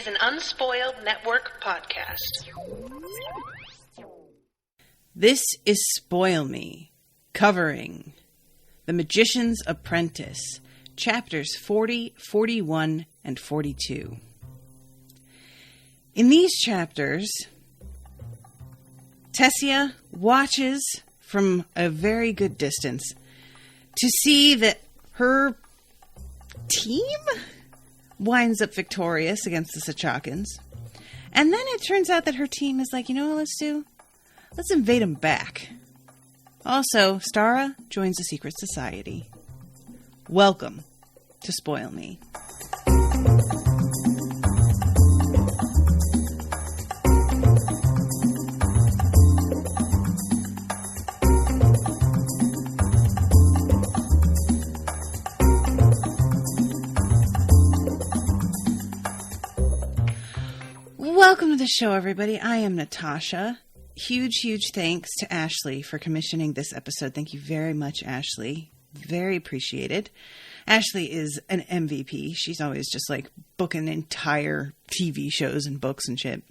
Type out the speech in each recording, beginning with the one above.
an Unspoiled Network podcast. This is Spoil Me, covering The Magician's Apprentice, chapters 40, 41, and 42. In these chapters, Tessia watches from a very good distance to see that her team winds up victorious against the Sachakans. And then it turns out that her team is like, you know what let's do? Let's invade them back. Also, Stara joins the secret society. Welcome to Spoil Me. Welcome to the show, everybody. I am Natasha. Huge thanks to Ashleigh for commissioning this episode. Thank you very much, Ashleigh. Very appreciated. Ashleigh is an MVP. She's always just like booking entire TV shows and books and shit.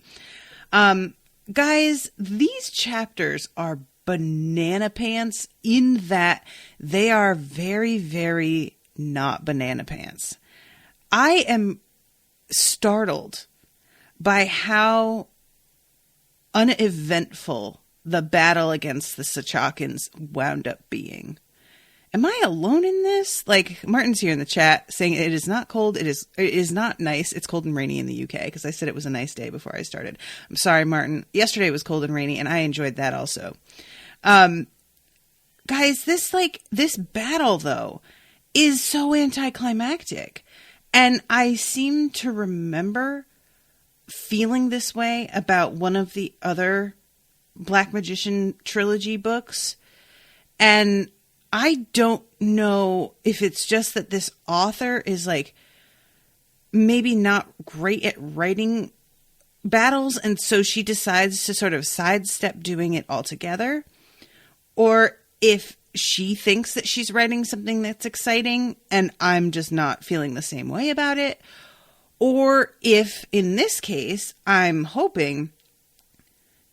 Guys, these chapters are banana pants in that they are very not banana pants. I am startled by how uneventful the battle against the Sachakans wound up being. Am I alone in this? Like, Martin's here in the chat saying it is not cold. It is not nice. It's cold and rainy in the UK because I said it was a nice day before I started. I'm sorry, Martin. Yesterday was cold and rainy and I enjoyed that also. Guys, this battle though is so anticlimactic. And I seem to remember feeling this way about one of the other Black Magician trilogy books. And I don't know if it's just that this author is like maybe not great at writing battles, and so she decides to sort of sidestep doing it altogether, or if she thinks that she's writing something that's exciting and I'm just not feeling the same way about it. Or if, in this case, I'm hoping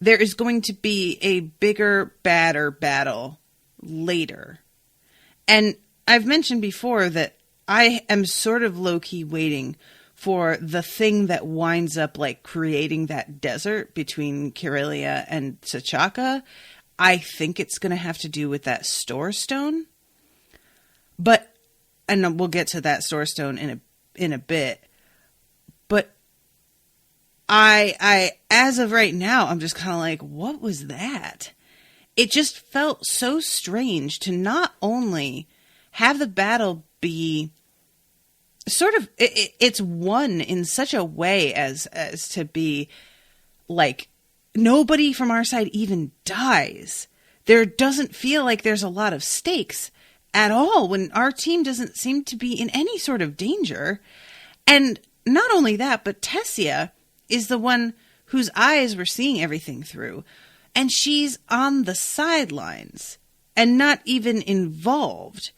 there is going to be a bigger, badder battle later. And I've mentioned before that I am sort of low-key waiting for the thing that winds up like creating that desert between Kyralian and Sachaka. I think it's going to have to do with that Store Stone. And we'll get to that Store Stone in a bit. But I as of right now, I'm just kind of like, what was that? It just felt so strange to not only have the battle be sort of, it's won in such a way as to be like, nobody from our side even dies. There doesn't feel like there's a lot of stakes at all when our team doesn't seem to be in any sort of danger. And not only that, but Tessia is the one whose eyes we're seeing everything through. And she's on the sidelines and not even involved.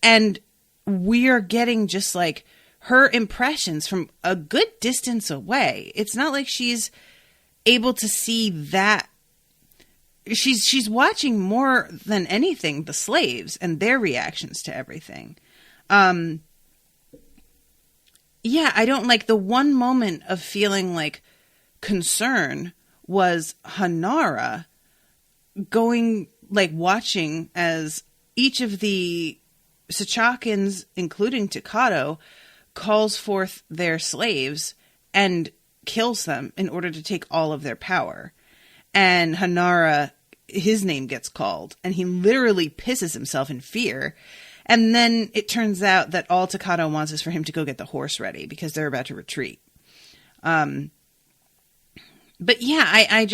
And we're getting just like her impressions from a good distance away. It's not like she's able to see that. She's watching more than anything the slaves and their reactions to everything. Yeah, I don't like the one moment of feeling like concern was Hanara going, like watching as each of the Sachakans, including Takato, calls forth their slaves and kills them in order to take all of their power. And Hanara, his name gets called and he literally pisses himself in fear. And then it turns out that all Takato wants is for him to go get the horse ready because they're about to retreat. But yeah, I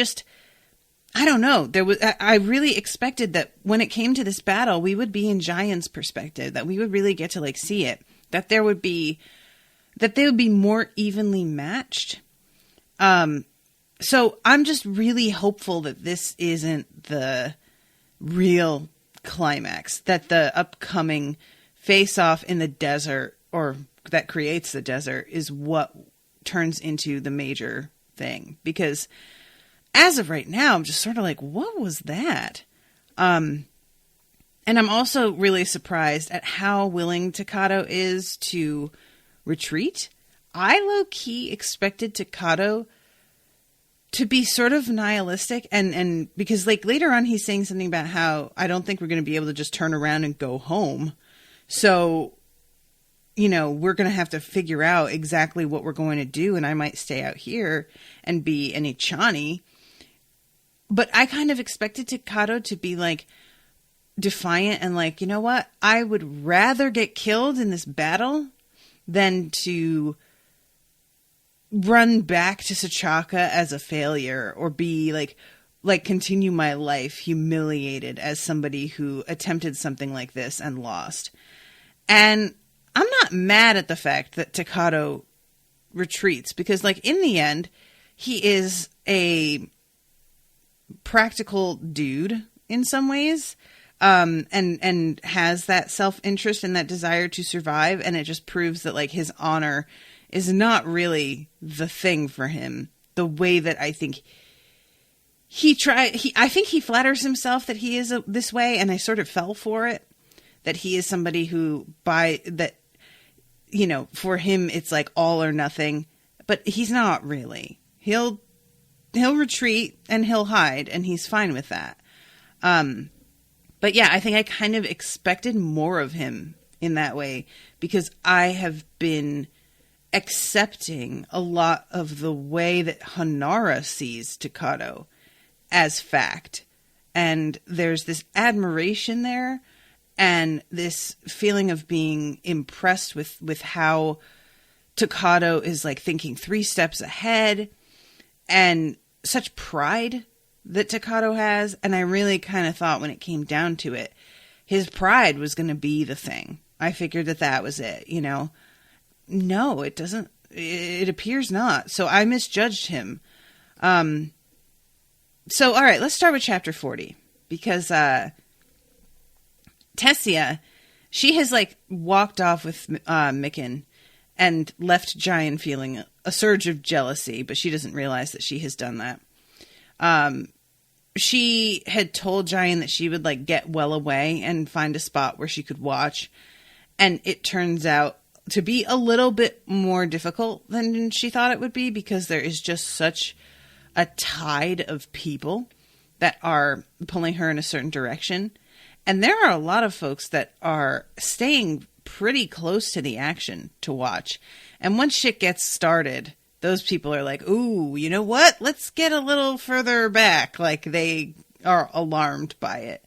don't know. I really expected that when it came to this battle, we would be in Giant's perspective, that we would really get to like see it, that they would be more evenly matched. So I'm just really hopeful that this isn't the real climax, that the upcoming face-off in the desert, or that creates the desert, is what turns into the major thing. Because as of right now, I'm just sort of like, what was that? And I'm also really surprised at how willing Takato is to retreat. I low-key expected Takato to be sort of nihilistic, and because like later on he's saying something about how I don't think we're going to be able to just turn around and go home. So, you know, we're going to have to figure out exactly what we're going to do, and I might stay out here and be an Ichani. But I kind of expected Takato to be like defiant and like, you know what? I would rather get killed in this battle than to run back to Sachaka as a failure, or be like continue my life humiliated as somebody who attempted something like this and lost. And I'm not mad at the fact that Takato retreats, because like in the end, he is a practical dude in some ways, and has that self-interest and that desire to survive, and it just proves that like his honor is not really the thing for him, the way that I think I think he flatters himself that he is this way, and I sort of fell for it, that he is somebody who you know, for him it's like all or nothing, but he's not really. He'll retreat and he'll hide, and he's fine with that. But yeah, I think I kind of expected more of him in that way, because I have been accepting a lot of the way that Hanara sees Takato as fact. And there's this admiration there, and this feeling of being impressed with how Takato is like thinking 3 steps ahead, and such pride that Takato has. And I really kind of thought when it came down to it, his pride was going to be the thing. I figured that was it, you know. No, it doesn't. It appears not. So I misjudged him. So, all right, let's start with chapter 40, because Tessia, she has like walked off with Mikan and left Giant feeling a surge of jealousy, but she doesn't realize that she has done that. She had told Giant that she would like get well away and find a spot where she could watch, and it turns out to be a little bit more difficult than she thought it would be, because there is just such a tide of people that are pulling her in a certain direction. And there are a lot of folks that are staying pretty close to the action to watch. And once shit gets started, those people are like, ooh, you know what? Let's get a little further back. Like they are alarmed by it.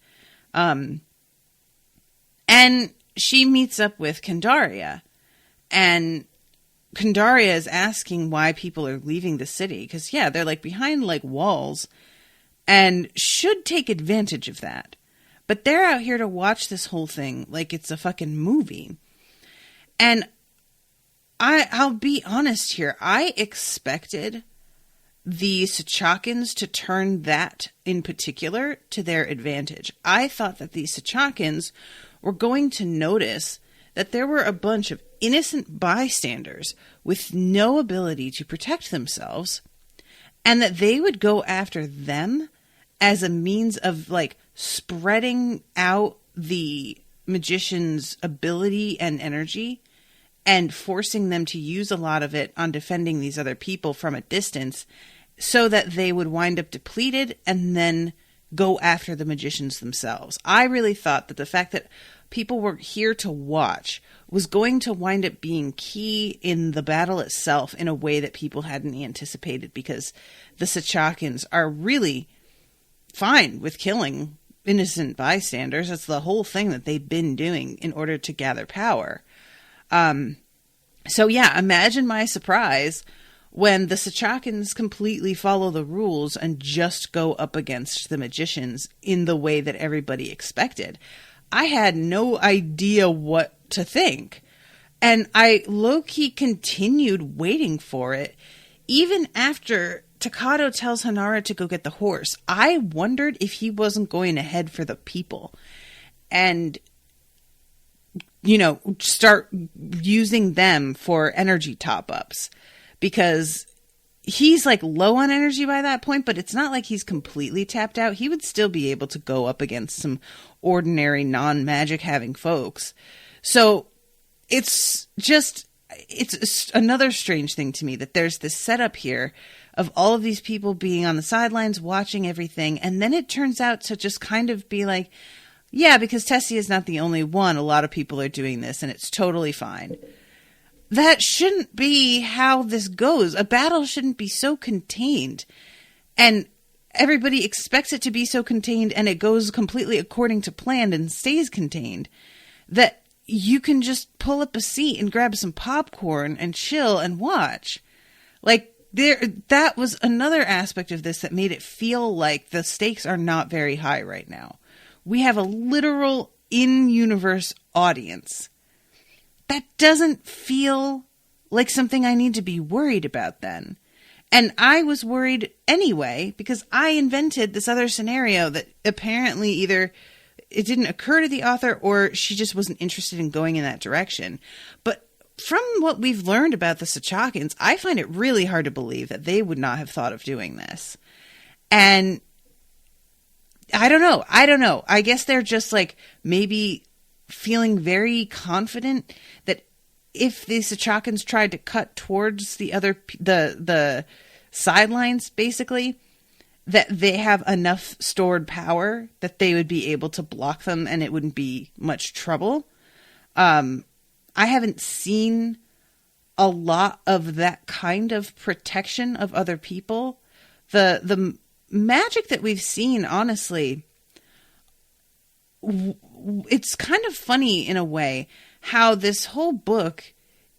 And she meets up with Kandaria. And Kandaria is asking why people are leaving the city. Because, yeah, they're like behind like walls and should take advantage of that. But they're out here to watch this whole thing like it's a fucking movie. And I'll be honest here. I expected the Sachakans to turn that in particular to their advantage. I thought that the Sachakans were going to notice that there were a bunch of innocent bystanders with no ability to protect themselves, and that they would go after them as a means of like spreading out the magician's ability and energy and forcing them to use a lot of it on defending these other people from a distance, so that they would wind up depleted and then go after the magicians themselves. I really thought that the fact that people were here to watch was going to wind up being key in the battle itself in a way that people hadn't anticipated, because the Sachakans are really fine with killing innocent bystanders. That's the whole thing that they've been doing in order to gather power. So yeah, imagine my surprise when the Sachakans completely follow the rules and just go up against the magicians in the way that everybody expected. I had no idea what to think. And I low-key continued waiting for it. Even after Takato tells Hanara to go get the horse, I wondered if he wasn't going to head for the people and, you know, start using them for energy top-ups. because he's like low on energy by that point, but it's not like he's completely tapped out. He would still be able to go up against some ordinary non-magic having folks. So it's another strange thing to me that there's this setup here of all of these people being on the sidelines watching everything. And then it turns out to just kind of be like, yeah, because Tessia is not the only one. A lot of people are doing this and it's totally fine. That shouldn't be how this goes. A battle shouldn't be so contained. And everybody expects it to be so contained, and it goes completely according to plan and stays contained, that you can just pull up a seat and grab some popcorn and chill and watch. Like, that was another aspect of this that made it feel like the stakes are not very high right now. We have a literal in-universe audience. That doesn't feel like something I need to be worried about then. And I was worried anyway, because I invented this other scenario that apparently either it didn't occur to the author or she just wasn't interested in going in that direction. But from what we've learned about the Sachakans, I find it really hard to believe that they would not have thought of doing this. And I don't know. I guess they're just like maybe feeling very confident that if the Sachakans tried to cut towards the sidelines, basically, that they have enough stored power that they would be able to block them and it wouldn't be much trouble. I haven't seen a lot of that kind of protection of other people. The magic that we've seen, honestly, it's kind of funny in a way how this whole book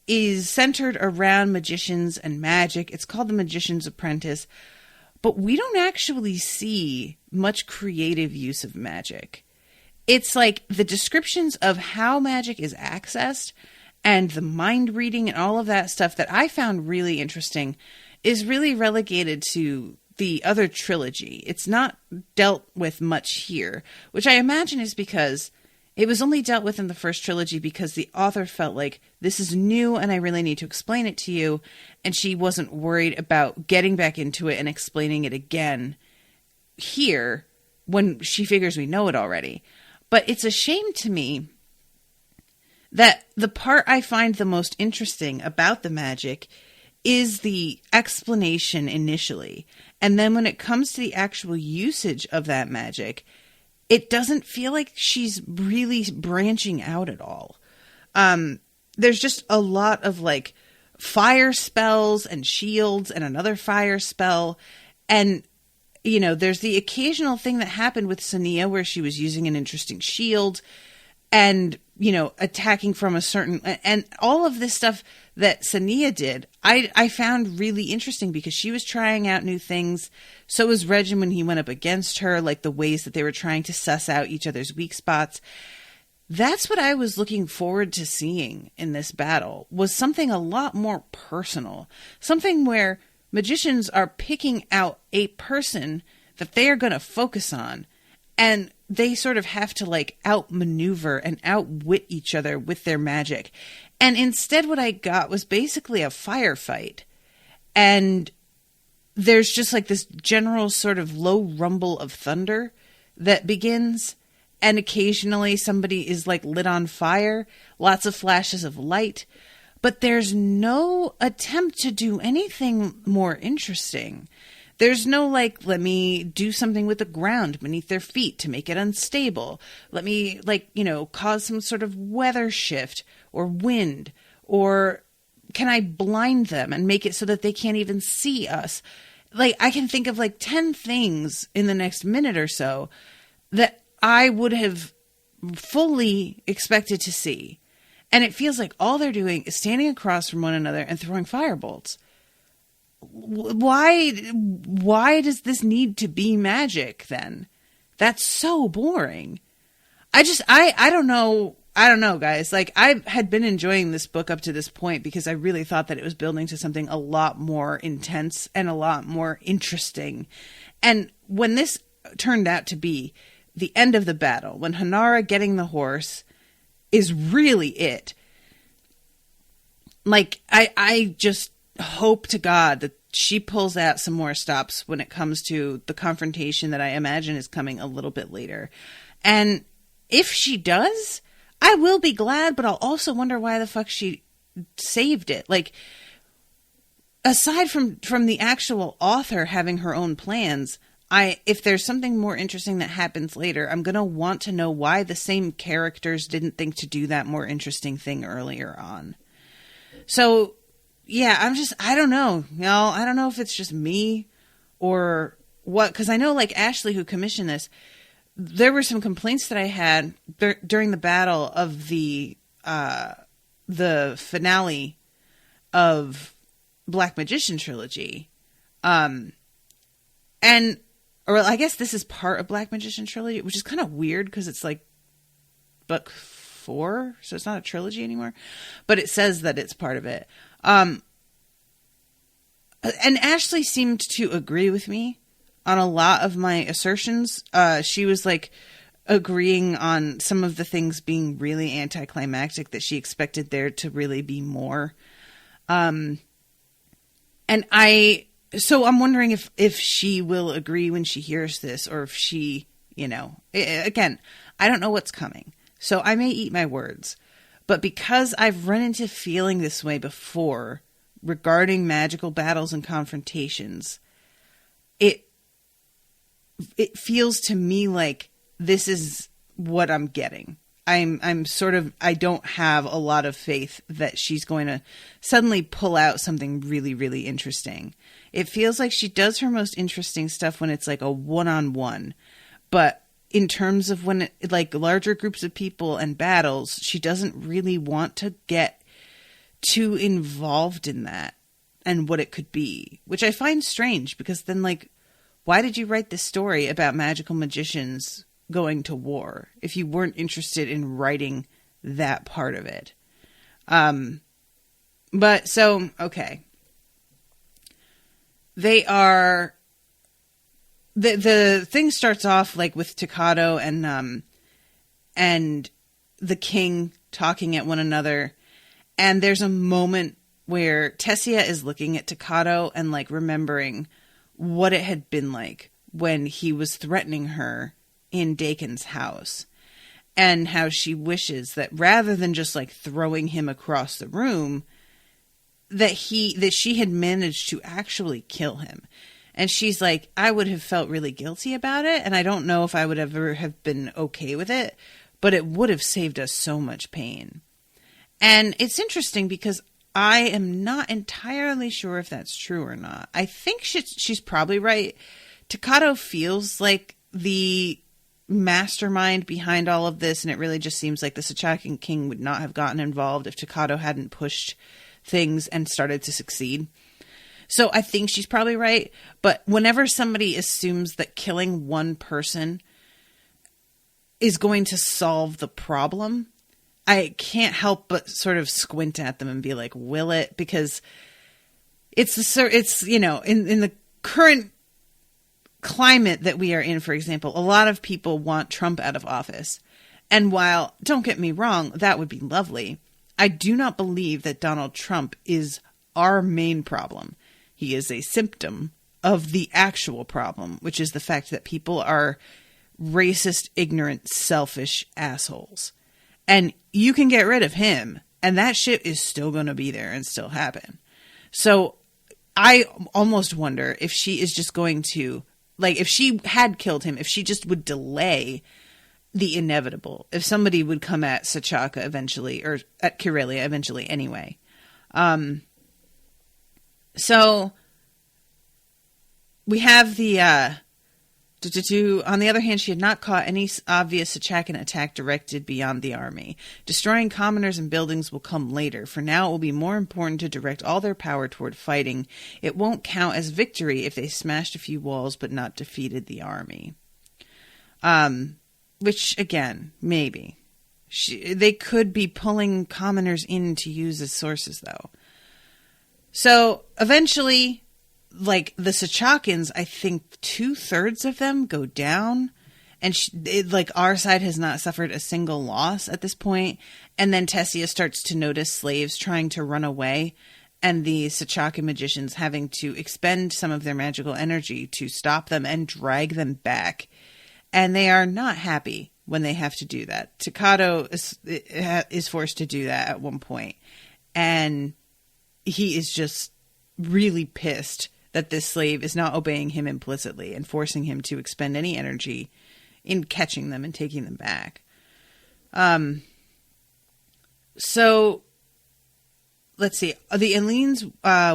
is centered around magicians and magic. It's called The Magician's Apprentice, but we don't actually see much creative use of magic. It's like the descriptions of how magic is accessed and the mind reading and all of that stuff that I found really interesting is really relegated to the other trilogy. It's not dealt with much here, which I imagine is because it was only dealt with in the first trilogy because the author felt like this is new and I really need to explain it to you. And she wasn't worried about getting back into it and explaining it again here when she figures we know it already. But it's a shame to me that the part I find the most interesting about the magic is the explanation initially. And then when it comes to the actual usage of that magic, it doesn't feel like she's really branching out at all. There's just a lot of like fire spells and shields and another fire spell. And, you know, there's the occasional thing that happened with Sania where she was using an interesting shield and, you know, attacking from a certain, and all of this stuff that Sania did, I found really interesting because she was trying out new things. So was Regin when he went up against her, like the ways that they were trying to suss out each other's weak spots. That's what I was looking forward to seeing in this battle, was something a lot more personal. Something where magicians are picking out a person that they are going to focus on, and they sort of have to like outmaneuver and outwit each other with their magic. And instead what I got was basically a firefight. And there's just like this general sort of low rumble of thunder that begins. And occasionally somebody is like lit on fire. Lots of flashes of light. But there's no attempt to do anything more interesting. There's no like, let me do something with the ground beneath their feet to make it unstable. Let me like, you know, cause some sort of weather shift or wind, or can I blind them and make it so that they can't even see us? Like, I can think of like 10 things in the next minute or so that I would have fully expected to see. And it feels like all they're doing is standing across from one another and throwing firebolts. Why does this need to be magic then? That's so boring. I don't know. I don't know, guys. Like, I had been enjoying this book up to this point because I really thought that it was building to something a lot more intense and a lot more interesting. And when this turned out to be the end of the battle, when Hanara getting the horse is really it, like, I just hope to God that she pulls out some more stops when it comes to the confrontation that I imagine is coming a little bit later. And if she does, I will be glad, but I'll also wonder why the fuck she saved it. Like, aside from the actual author having her own plans, if there's something more interesting that happens later, I'm going to want to know why the same characters didn't think to do that more interesting thing earlier on. So, yeah, I don't know. I don't know if it's just me or what, because I know, like, Ashleigh, who commissioned this, there were some complaints that I had during the battle of the finale of Black Magician Trilogy. Or I guess this is part of Black Magician Trilogy, which is kind of weird because it's like book 4, so it's not a trilogy anymore. But it says that it's part of it. And Ashleigh seemed to agree with me on a lot of my assertions. She was like agreeing on some of the things being really anticlimactic, that she expected there to really be more. So I'm wondering if she will agree when she hears this, or if she, again, I don't know what's coming. So I may eat my words. But because I've run into feeling this way before regarding magical battles and confrontations, it feels to me like this is what I'm getting. I don't have a lot of faith that she's going to suddenly pull out something really, really interesting. It feels like she does her most interesting stuff when it's like a one-on-one. But in terms of when like larger groups of people and battles, she doesn't really want to get too involved in that and what it could be, which I find strange, because then, like, why did you write this story about magical magicians going to war if you weren't interested in writing that part of it? But so, okay. They are, the thing starts off like with Takato and the king talking at one another. And there's a moment where Tessia is looking at Takato and like remembering what it had been like when he was threatening her in Dakin's house, and how she wishes that rather than just like throwing him across the room, that she had managed to actually kill him. And she's like, I would have felt really guilty about it, and I don't know if I would ever have been okay with it, but it would have saved us so much pain. And it's interesting because I am not entirely sure if that's true or not. I think she's probably right. Takato feels like the mastermind behind all of this, and it really just seems like the Sachakan king would not have gotten involved if Takato hadn't pushed things and started to succeed. So I think she's probably right. But whenever somebody assumes that killing one person is going to solve the problem, I can't help but sort of squint at them and be like, will it? Because in the current climate that we are in, for example, a lot of people want Trump out of office. And while, don't get me wrong, that would be lovely, I do not believe that Donald Trump is our main problem. He is a symptom of the actual problem, which is the fact that people are racist, ignorant, selfish assholes. And you can get rid of him, and that shit is still going to be there and still happen. So I almost wonder if she is just going to, like, if she had killed him, if she just would delay the inevitable, if somebody would come at Sachaka eventually, or at Kyralian eventually anyway. So we have the, on the other hand, she had not caught any obvious Sachakan attack directed beyond the army. Destroying commoners and buildings will come later. For now, it will be more important to direct all their power toward fighting. It won't count as victory if they smashed a few walls but not defeated the army. Which, again, maybe. They could be pulling commoners in to use as sources, though. So, eventually, like, the Sachakans, I think 2/3 of them go down. And, our side has not suffered a single loss at this point. And then Tessia starts to notice slaves trying to run away. and the Sachaka magicians having to expend some of their magical energy to stop them and drag them back. And they are not happy when they have to do that. Takato is forced to do that at one point. And he is just really pissed that this slave is not obeying him implicitly and forcing him to expend any energy in catching them and taking them back. So let's see. The Eleens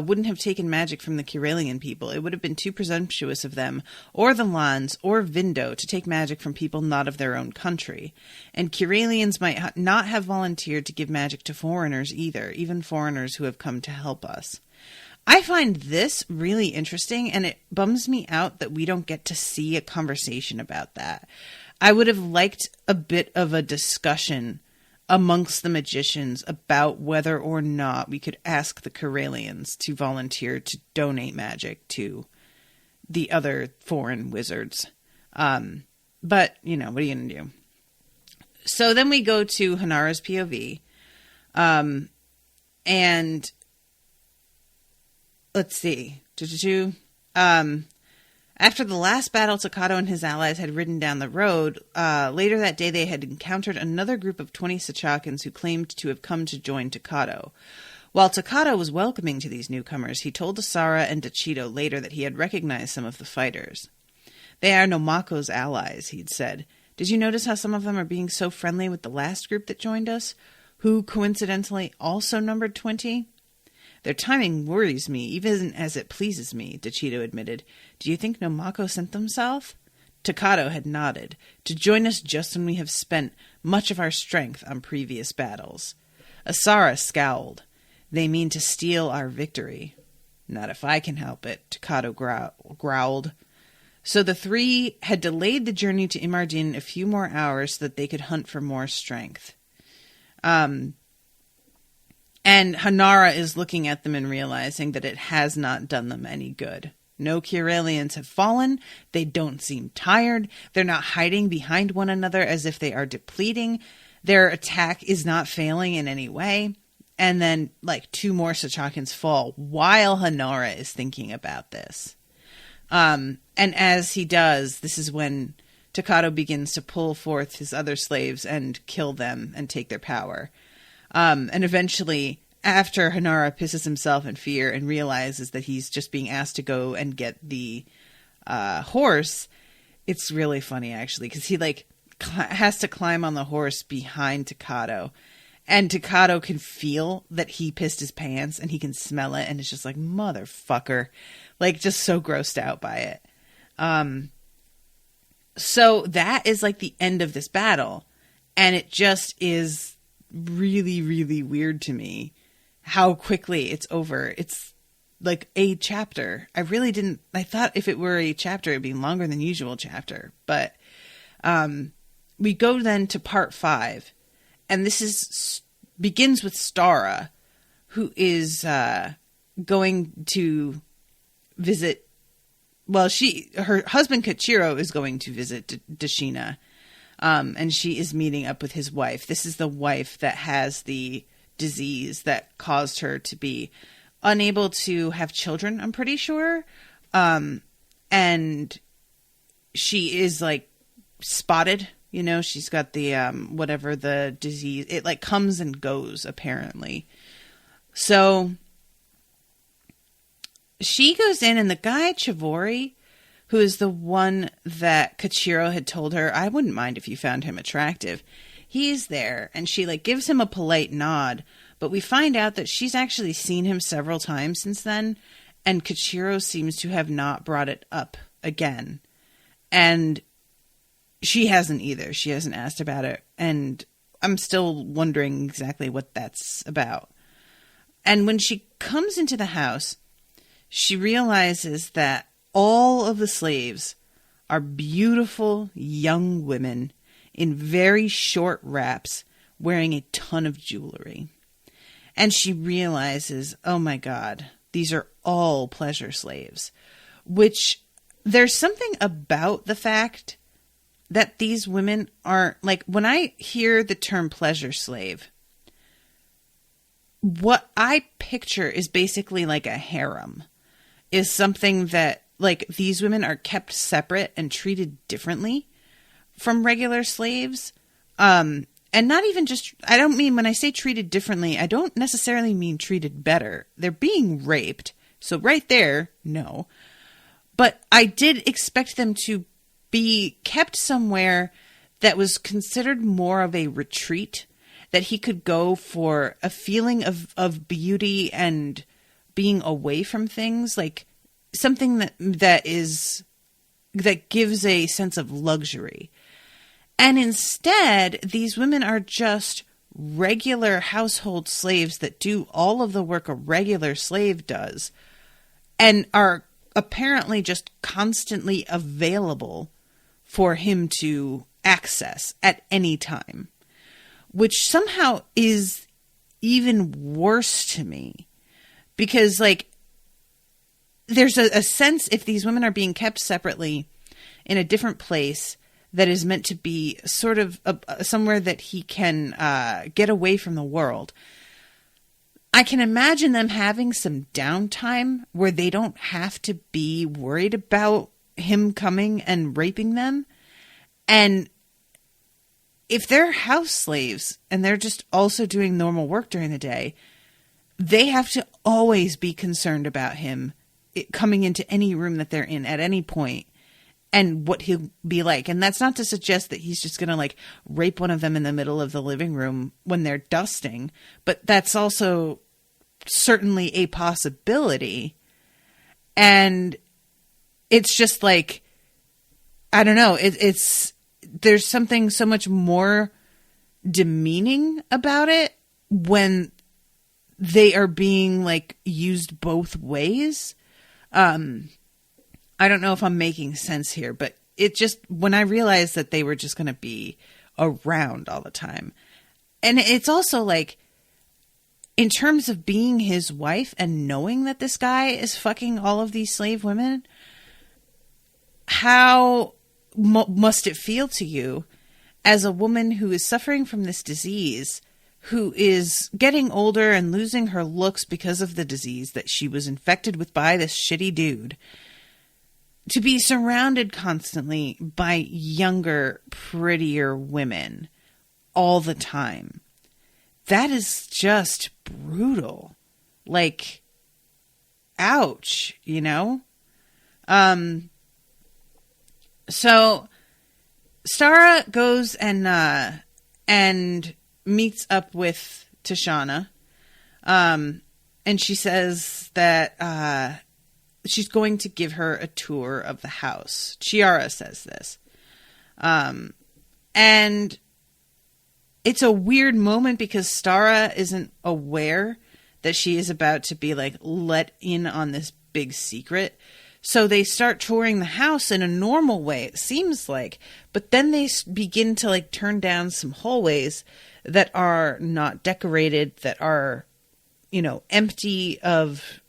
wouldn't have taken magic from the Kyralian people. It would have been too presumptuous of them, or the Lans, or Vindo, to take magic from people not of their own country. And Kyralians might not have volunteered to give magic to foreigners either, even foreigners who have come to help us. I find this really interesting, and it bums me out that we don't get to see a conversation about that. I would have liked a bit of a discussion amongst the magicians about whether or not we could ask the Kyralians to volunteer to donate magic to the other foreign wizards. But, you know, what are you going to do? So then we go to Hanara's POV. And let's see. After the last battle Takato and his allies had ridden down the road, later that day they had encountered another group of 20 Sachakans who claimed to have come to join Takato. While Takato was welcoming to these newcomers, he told Asara and Dachito later that he had recognized some of the fighters. They are Nomako's allies, he'd said. Did you notice how some of them are being so friendly with the last group that joined us, who coincidentally also numbered 20? Their timing worries me, even as it pleases me, Dachito admitted. Do you think Nomako sent them south? Takato had nodded. To join us just when we have spent much of our strength on previous battles. Asara scowled. They mean to steal our victory. Not if I can help it, Takato growled. So the three had delayed the journey to Imardin a few more hours so that they could hunt for more strength. And Hanara is looking at them and realizing that it has not done them any good. No Kyralians have fallen. They don't seem tired. They're not hiding behind one another as if they are depleting. Their attack is not failing in any way. And then, like, 2 more Sachakans fall while Hanara is thinking about this. And as he does, this is when Takato begins to pull forth his other slaves and kill them and take their power. And eventually, after Hanara pisses himself in fear and realizes that he's just being asked to go and get the horse, it's really funny, actually, because he, like, has to climb on the horse behind Takato. And Takato can feel that he pissed his pants, and he can smell it, and it's just like, motherfucker. Like, just so grossed out by it. So that is, like, the end of this battle. And it just is really, really weird to me how quickly it's over. It's like a chapter. I thought if it were a chapter, it'd be longer than usual chapter. But we go then to part 5. And this begins with Stara, who is going to visit. Well, her husband Kachiro is going to visit Dashina, and she is meeting up with his wife. This is the wife that has the disease that caused her to be unable to have children, I'm pretty sure. And she is, like, spotted. You know, she's got the, whatever the disease, it, like, comes and goes, apparently. So she goes in, and the guy, Chivori, who is the one that Kachiro had told her, I wouldn't mind if you found him attractive, he's there, and she, like, gives him a polite nod, but we find out that she's actually seen him several times since then, and Kachiro seems to have not brought it up again. And she hasn't either. She hasn't asked about it. And I'm still wondering exactly what that's about. And when she comes into the house, she realizes that all of the slaves are beautiful young women in very short wraps wearing a ton of jewelry. And she realizes, oh my God, these are all pleasure slaves. Which, there's something about the fact that these women are, like, when I hear the term pleasure slave, what I picture is basically like a harem, is something that, like, these women are kept separate and treated differently from regular slaves. And not even just, I don't mean, when I say treated differently, I don't necessarily mean treated better. They're being raped. So right there, no. But I did expect them to be kept somewhere that was considered more of a retreat, that he could go for a feeling of beauty and being away from things, like something that gives a sense of luxury. And instead, these women are just regular household slaves that do all of the work a regular slave does, and are apparently just constantly available for him to access at any time, which somehow is even worse to me, because, like, there's a sense, if these women are being kept separately in a different place that is meant to be sort of somewhere that he can get away from the world, I can imagine them having some downtime where they don't have to be worried about him coming and raping them. And if they're house slaves and they're just also doing normal work during the day, they have to always be concerned about him coming into any room that they're in at any point and what he'll be like. And that's not to suggest that he's just going to, like, rape one of them in the middle of the living room when they're dusting, but that's also certainly a possibility. And it's just like, I don't know, there's something so much more demeaning about it when they are being, like, used both ways. I don't know if I'm making sense here, but it just, when I realized that they were just going to be around all the time. And it's also like, in terms of being his wife and knowing that this guy is fucking all of these slave women, how must it feel to you as a woman who is suffering from this disease, who is getting older and losing her looks because of the disease that she was infected with by this shitty dude, to be surrounded constantly by younger, prettier women all the time? That is just brutal. Like, ouch, you know? So Stara goes and meets up with Tishana. And she says that she's going to give her a tour of the house. Chiara says this. And it's a weird moment because Stara isn't aware that she is about to be, like, let in on this big secret. So they start touring the house in a normal way, it seems like. But then they begin to, like, turn down some hallways that are not decorated, that are, you know, empty of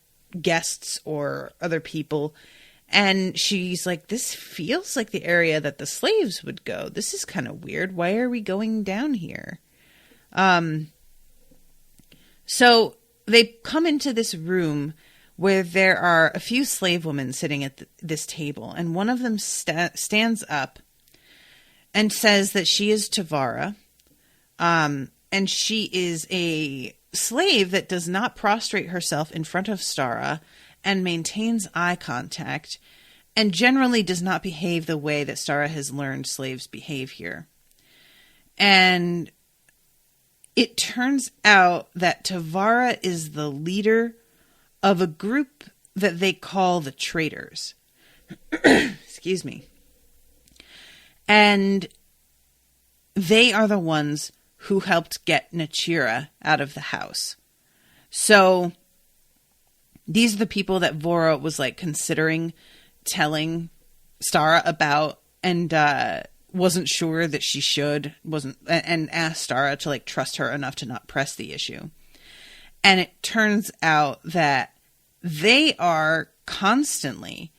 guests or other people. And she's like, this feels like the area that the slaves would go. This is kind of weird. Why are we going down here? So they come into this room where there are a few slave women sitting at this table. And one of them stands up and says that she is Tavara. And she is a slave that does not prostrate herself in front of Stara and maintains eye contact, and generally does not behave the way that Stara has learned slaves behave here. And it turns out that Tavara is the leader of a group that they call the Traitors. Excuse me. And they are the ones who helped get Nachira out of the house. So these are the people that Vora was, like, considering telling Stara about, and wasn't sure that she and asked Stara to, like, trust her enough to not press the issue. And it turns out that they are constantly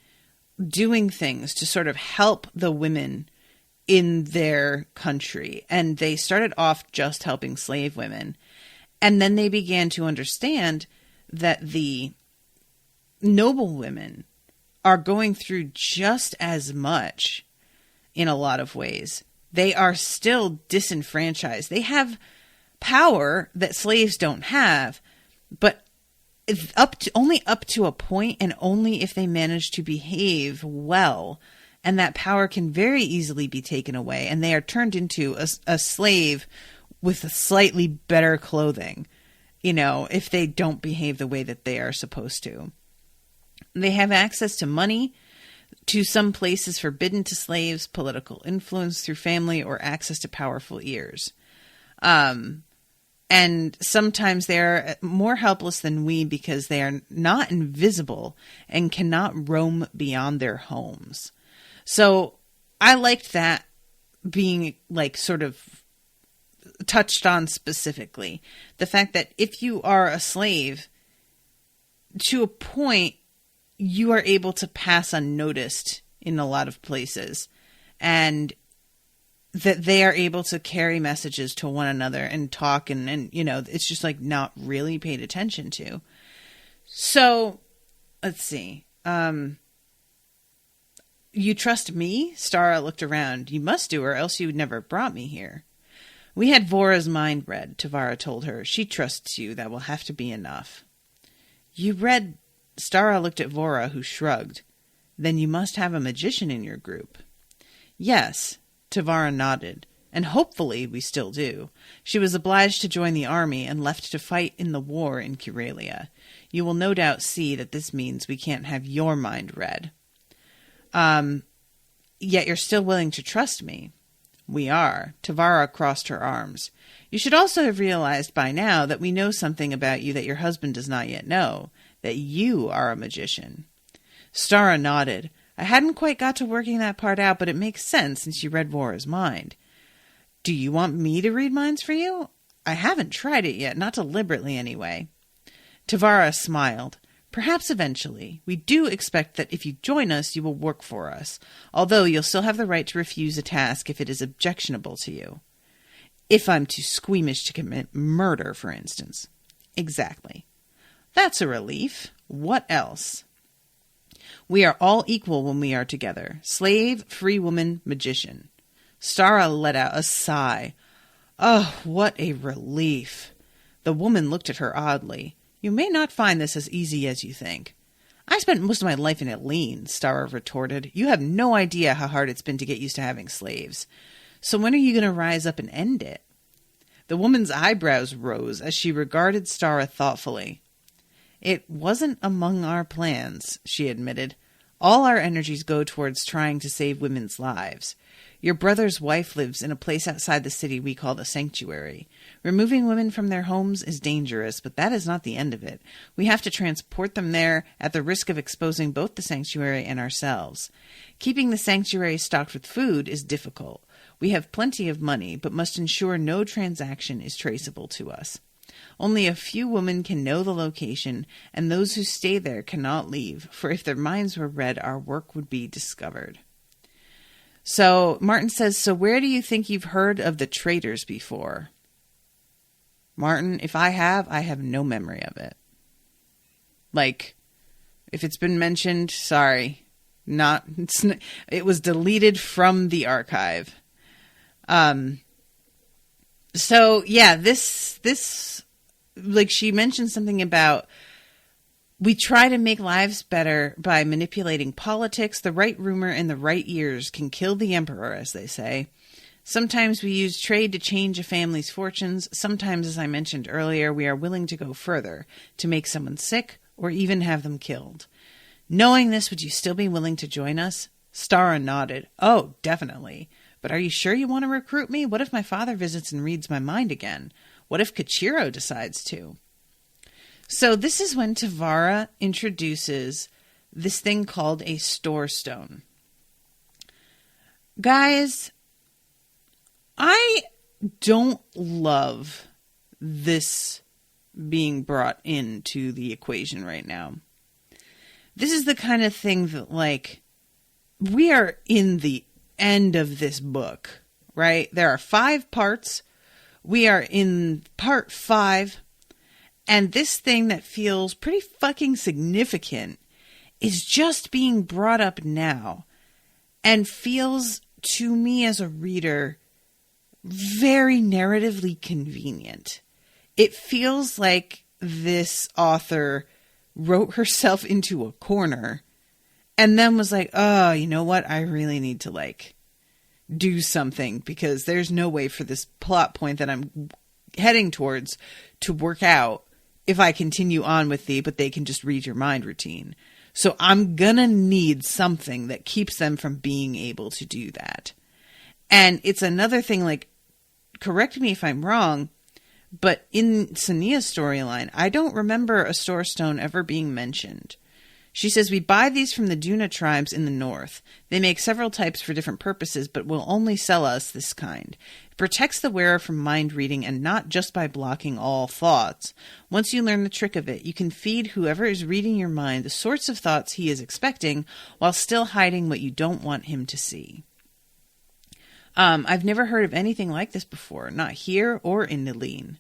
doing things to sort of help the women in their country. And they started off just helping slave women. And then they began to understand that the noble women are going through just as much in a lot of ways. They are still disenfranchised. They have power that slaves don't have, but only up to a point, and only if they manage to behave well. And that power can very easily be taken away, and they are turned into a slave with slightly better clothing, if they don't behave the way that they are supposed to. They have access to money, to some places forbidden to slaves, political influence through family, or access to powerful ears. And sometimes they're more helpless than we because they are not invisible and cannot roam beyond their homes. So I liked that being sort of touched on specifically. The fact that if you are a slave, to a point, you are able to pass unnoticed in a lot of places, and that they are able to carry messages to one another and talk and it's just not really paid attention to. So let's see. You trust me? Stara looked around. You must do, or else you would never have brought me here. We had Vora's mind read, Tavara told her. She trusts you. That will have to be enough. You read... Stara looked at Vora, who shrugged. Then you must have a magician in your group. Yes, Tavara nodded, and hopefully we still do. She was obliged to join the army and left to fight in the war in Kyralia. You will no doubt see that this means we can't have your mind read. Yet you're still willing to trust me. We are. Tavara crossed her arms. You should also have realized by now that we know something about you that your husband does not yet know, that you are a magician. Stara nodded. I hadn't quite got to working that part out, but it makes sense since you read Vora's mind. Do you want me to read minds for you? I haven't tried it yet, not deliberately anyway. Tavara smiled. Perhaps eventually. We do expect that if you join us, you will work for us, although you'll still have the right to refuse a task if it is objectionable to you. If I'm too squeamish to commit murder, for instance. Exactly. That's a relief. What else? We are all equal when we are together. Slave, free woman, magician. Stara let out a sigh. Oh, what a relief. The woman looked at her oddly. You may not find this as easy as you think. I spent most of my life in Aline, Stara retorted. You have no idea how hard it's been to get used to having slaves. So when are you going to rise up and end it? The woman's eyebrows rose as she regarded Stara thoughtfully. It wasn't among our plans, she admitted. All our energies go towards trying to save women's lives. Your brother's wife lives in a place outside the city we call the Sanctuary. Removing women from their homes is dangerous, but that is not the end of it. We have to transport them there at the risk of exposing both the Sanctuary and ourselves. Keeping the Sanctuary stocked with food is difficult. We have plenty of money, but must ensure no transaction is traceable to us. Only a few women can know the location, and those who stay there cannot leave, for if their minds were read, our work would be discovered. So Martin says, so where do you think you've heard of the traitors before? Martin, if I have no memory of it. If it's been mentioned, sorry. It was deleted from the archive. So yeah, this she mentioned something about we try to make lives better by manipulating politics. The right rumor in the right ears can kill the emperor, as they say. Sometimes we use trade to change a family's fortunes. Sometimes, as I mentioned earlier, we are willing to go further, to make someone sick or even have them killed. Knowing this, would you still be willing to join us? Stara nodded. Oh, definitely. But are you sure you want to recruit me? What if my father visits and reads my mind again? What if Kachiro decides to? So this is when Tavara introduces this thing called a store stone. Guys, I don't love this being brought into the equation right now. This is the kind of thing that, we are in the end of this book, right? There are 5 parts. We are in part 5. And this thing that feels pretty fucking significant is just being brought up now and feels to me as a reader very narratively convenient. It feels like this author wrote herself into a corner and then was like, oh, you know what? I really need to like do something because there's no way for this plot point that I'm heading towards to work out if I continue on with the, but they can just read your mind routine. So I'm gonna need something that keeps them from being able to do that. And it's another thing, like, correct me if I'm wrong, but in Sania's storyline, I don't remember a Store Stone ever being mentioned. She says, we buy these from the Duna tribes in the north. They make several types for different purposes, but will only sell us this kind. It protects the wearer from mind reading and not just by blocking all thoughts. Once you learn the trick of it, you can feed whoever is reading your mind the sorts of thoughts he is expecting while still hiding what you don't want him to see. I've never heard of anything like this before, not here or in Nilene.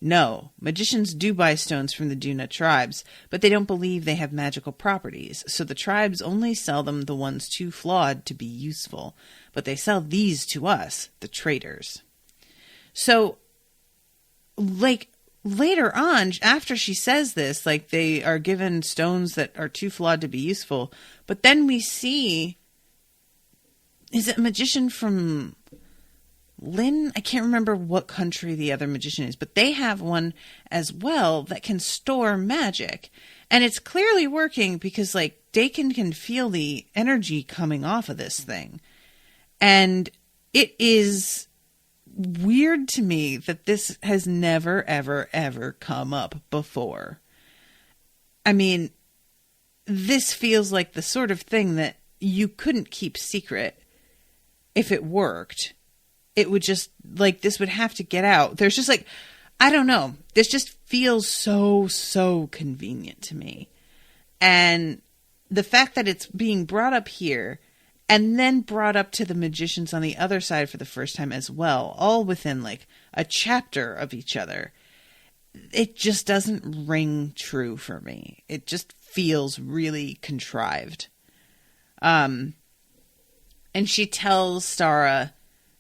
No, magicians do buy stones from the Duna tribes, but they don't believe they have magical properties, so the tribes only sell them the ones too flawed to be useful. But they sell these to us, the traders. So, like, later on, after she says this, like, they are given stones that are too flawed to be useful, but then we see, is it a magician from Lynn? I can't remember what country the other magician is, but they have one as well that can store magic. And it's clearly working because, like, Dakin can feel the energy coming off of this thing. And it is weird to me that this has never, ever, ever come up before. I mean, this feels like the sort of thing that you couldn't keep secret if it worked. It would just, like, this would have to get out. There's just, like, I don't know. This just feels so convenient to me. And the fact that it's being brought up here and then brought up to the magicians on the other side for the first time as well, all within, like, a chapter of each other, it just doesn't ring true for me. It just feels really contrived. And she tells Stara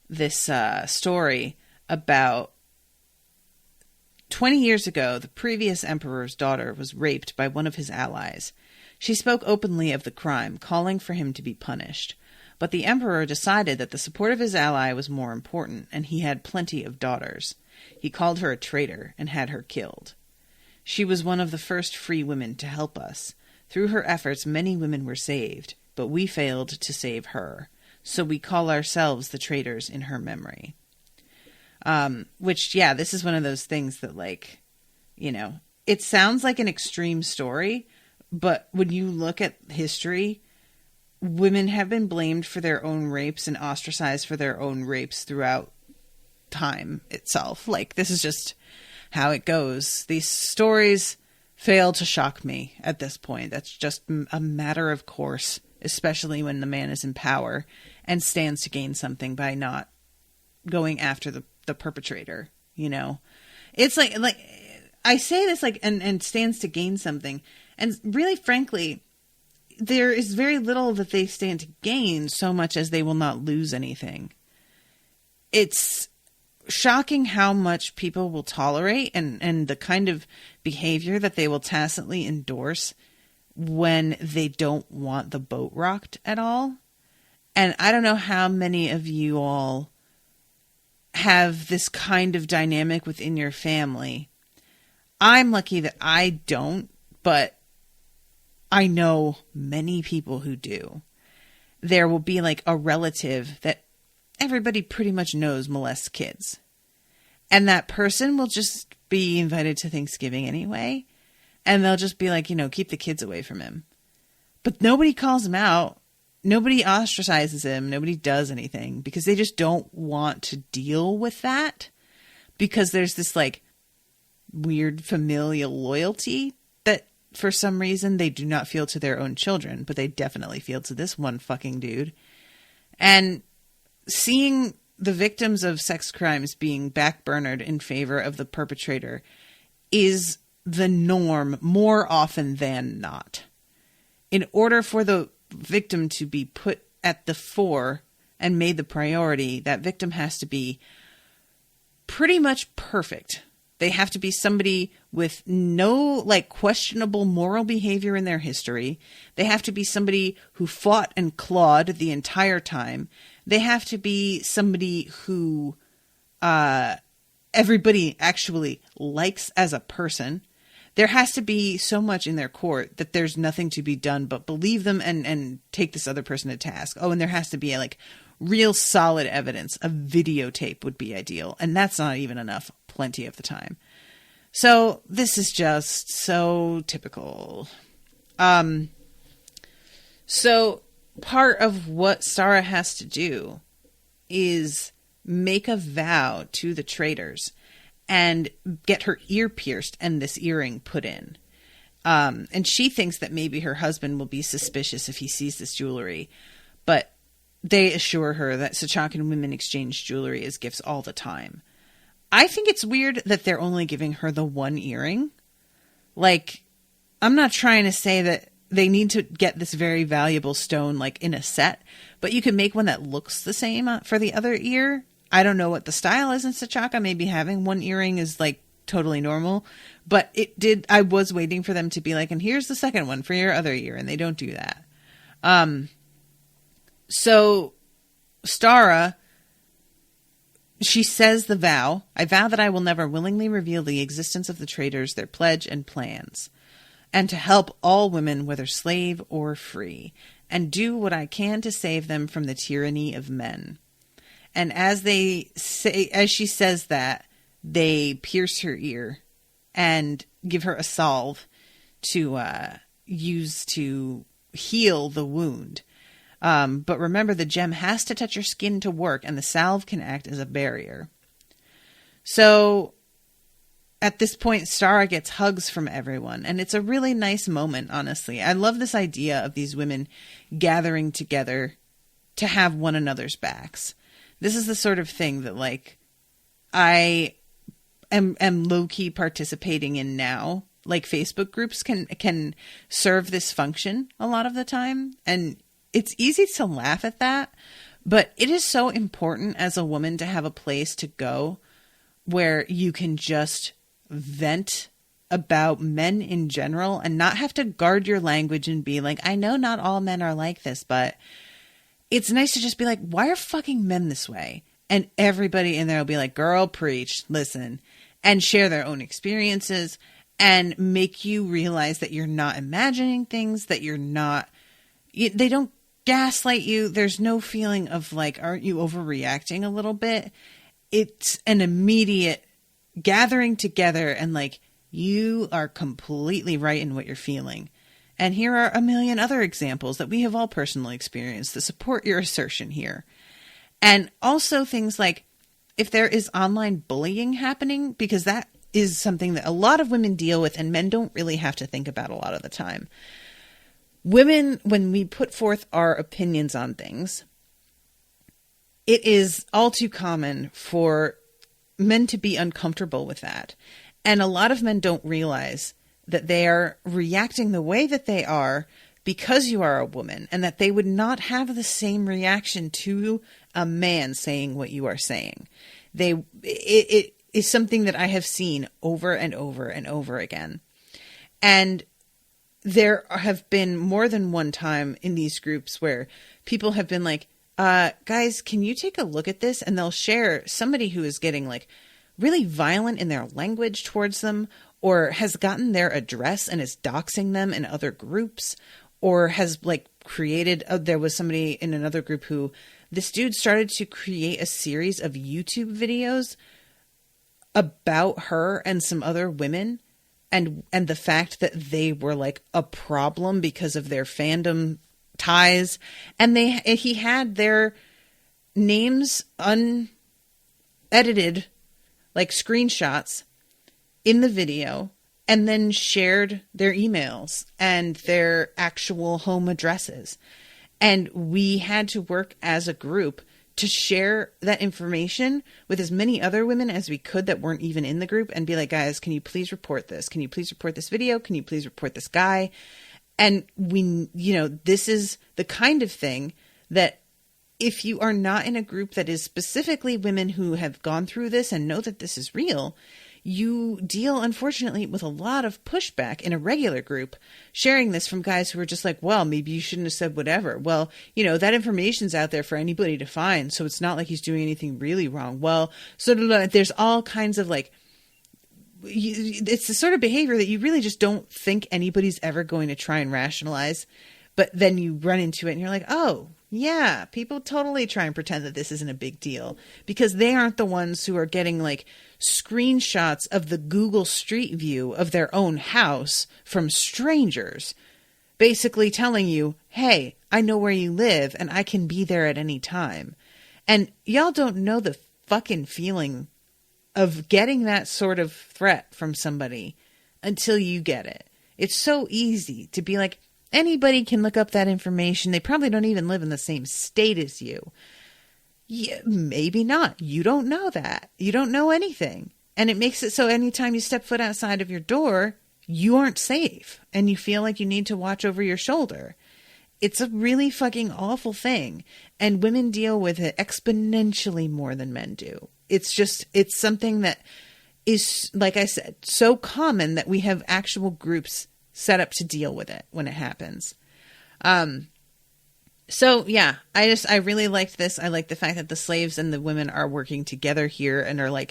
this story about 20 years ago, the previous emperor's daughter was raped by one of his allies. She spoke openly of the crime, calling for him to be punished. But the emperor decided that the support of his ally was more important, and he had plenty of daughters. He called her a traitor and had her killed. She was one of the first free women to help us. Through her efforts, many women were saved, but we failed to save her. So we call ourselves the traitors in her memory. Which, yeah, this is one of those things that, like, you know, it sounds like an extreme story, but when you look at history, women have been blamed for their own rapes and ostracized for their own rapes throughout time itself. Like, this is just how it goes. These stories fail to shock me at this point. That's just a matter of course, especially when the man is in power and stands to gain something by not going after the perpetrator, you know? It's like I say this, like, and stands to gain something. And really, frankly, there is very little that they stand to gain so much as they will not lose anything. It's shocking how much people will tolerate and the kind of behavior that they will tacitly endorse when they don't want the boat rocked at all. And I don't know how many of you all have this kind of dynamic within your family. I'm lucky that I don't, but I know many people who do. There will be like a relative that everybody pretty much knows molests kids. And that person will just be invited to Thanksgiving anyway. And they'll just be like, you know, keep the kids away from him. But nobody calls him out. Nobody ostracizes him. Nobody does anything because they just don't want to deal with that. Because there's this like weird familial loyalty that for some reason they do not feel to their own children, but they definitely feel to this one fucking dude. And seeing the victims of sex crimes being backburnered in favor of the perpetrator is the norm more often than not. In order for the victim to be put at the fore and made the priority, that victim has to be pretty much perfect. They have to be somebody with no questionable moral behavior in their history. They have to be somebody who fought and clawed the entire time. They have to be somebody who everybody actually likes as a person. There has to be so much in their court that there's nothing to be done but believe them and take this other person to task. Oh, and there has to be real solid evidence. A videotape would be ideal. And that's not even enough plenty of the time. So this is just so typical. So part of what Sarah has to do is make a vow to the traitors and get her ear pierced and this earring put in. And she thinks that maybe her husband will be suspicious if he sees this jewelry. But they assure her that Sachakan women exchange jewelry as gifts all the time. I think it's weird that they're only giving her the one earring. I'm not trying to say that they need to get this very valuable stone in a set, but you can make one that looks the same for the other ear. I don't know what the style is in Sachaka. Maybe having one earring is totally normal, but I was waiting for them to be and here's the second one for your other ear. And they don't do that. So Stara, she says the vow. I vow that I will never willingly reveal the existence of the traitors, their pledge and plans, and to help all women, whether slave or free, and do what I can to save them from the tyranny of men. And as she says that, they pierce her ear and give her a salve to use to heal the wound. But remember, the gem has to touch your skin to work, and the salve can act as a barrier. So at this point, Stara gets hugs from everyone, and it's a really nice moment, honestly. I love this idea of these women gathering together to have one another's backs. This is the sort of thing that, I am low-key participating in now. Facebook groups can serve this function a lot of the time, and it's easy to laugh at that, but it is so important as a woman to have a place to go where you can just vent about men in general and not have to guard your language and be I know not all men are like this, but it's nice to just be why are fucking men this way? And everybody in there will be girl, preach, listen, and share their own experiences and make you realize that you're not imagining things, that you're not, they don't gaslight you. There's no feeling of aren't you overreacting a little bit? It's an immediate gathering together and you are completely right in what you're feeling. And here are a million other examples that we have all personally experienced that support your assertion here. And also things if there is online bullying happening, because that is something that a lot of women deal with and men don't really have to think about a lot of the time. Women, when we put forth our opinions on things, it is all too common for men to be uncomfortable with that. And a lot of men don't realize that they are reacting the way that they are because you are a woman, and that they would not have the same reaction to a man saying what you are saying. It is something that I have seen over and over and over again. And there have been more than one time in these groups where people have been guys, can you take a look at this? And they'll share somebody who is getting really violent in their language towards them, or has gotten their address and is doxing them in other groups, or has created, there was somebody in another group who this dude started to create a series of YouTube videos about her and some other women, and the fact that they were a problem because of their fandom ties, and he had their names unedited, screenshots in the video, and then shared their emails and their actual home addresses. And we had to work as a group to share that information with as many other women as we could that weren't even in the group and be like, guys, can you please report this? Can you please report this video? Can you please report this guy? And we, this is the kind of thing that if you are not in a group that is specifically women who have gone through this and know that this is real, you deal, unfortunately, with a lot of pushback in a regular group, sharing this from guys who are just like, well, maybe you shouldn't have said whatever. Well, that information's out there for anybody to find, so it's not like he's doing anything really wrong. Well, so there's all kinds of it's the sort of behavior that you really just don't think anybody's ever going to try and rationalize. But then you run into it and you're like, oh, yeah, people totally try and pretend that this isn't a big deal because they aren't the ones who are getting screenshots of the Google Street View of their own house from strangers, basically telling you, hey, I know where you live and I can be there at any time. And y'all don't know the fucking feeling of getting that sort of threat from somebody until you get it. It's so easy to be like, anybody can look up that information. They probably don't even live in the same state as you. Yeah, maybe not. You don't know that. You don't know anything. And it makes it so anytime you step foot outside of your door, you aren't safe. And you feel like you need to watch over your shoulder. It's a really fucking awful thing. And women deal with it exponentially more than men do. It's something that is, like I said, so common that we have actual groups set up to deal with it when it happens. So yeah, I really liked this. I like the fact that the slaves and the women are working together here and are